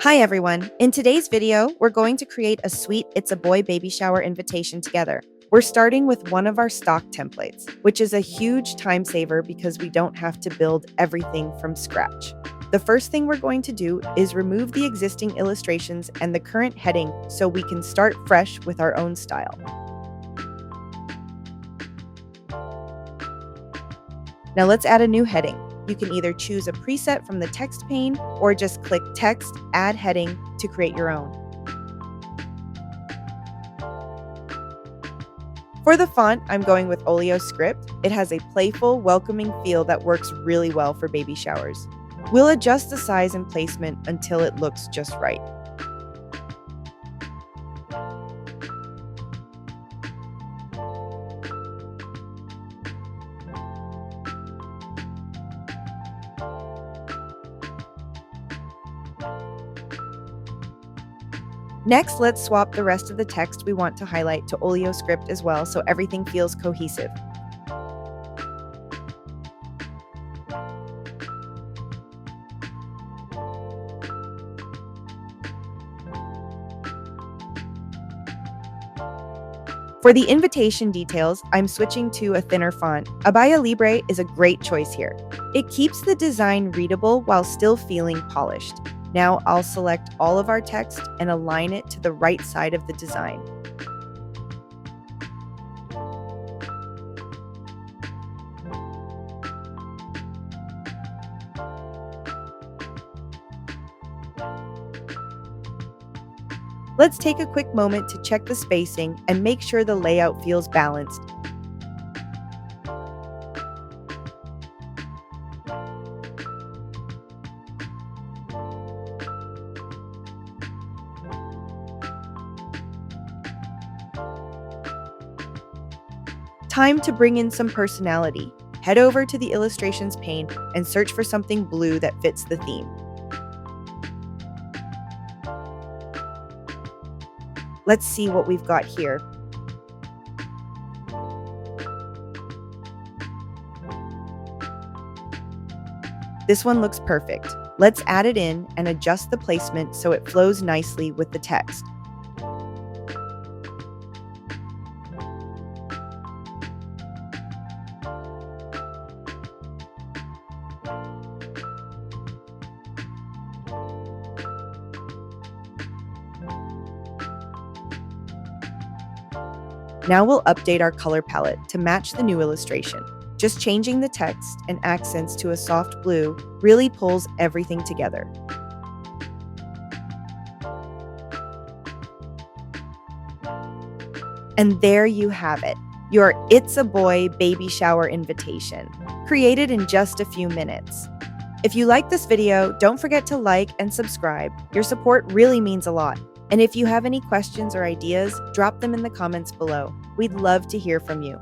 Hi everyone! In today's video, we're going to create a sweet It's a Boy baby shower invitation together. We're starting with one of our stock templates, which is a huge time saver because we don't have to build everything from scratch. The first thing we're going to do is remove the existing illustrations and the current heading so we can start fresh with our own style. Now let's add a new heading. You can either choose a preset from the text pane or just click Text, Add Heading to create your own. For the font, I'm going with Oleo Script. It has a playful, welcoming feel that works really well for baby showers. We'll adjust the size and placement until it looks just right. Next, let's swap the rest of the text we want to highlight to Oleo Script as well so everything feels cohesive. For the invitation details, I'm switching to a thinner font. Abaya Libre is a great choice here. It keeps the design readable while still feeling polished. Now I'll select all of our text and align it to the right side of the design. Let's take a quick moment to check the spacing and make sure the layout feels balanced. Time to bring in some personality. Head over to the illustrations pane and search for something blue that fits the theme. Let's see what we've got here. This one looks perfect. Let's add it in and adjust the placement so it flows nicely with the text. Now we'll update our color palette to match the new illustration. Just changing the text and accents to a soft blue really pulls everything together. And there you have it, your It's a Boy baby shower invitation, created in just a few minutes. If you like this video, don't forget to like and subscribe. Your support really means a lot. And if you have any questions or ideas, drop them in the comments below. We'd love to hear from you.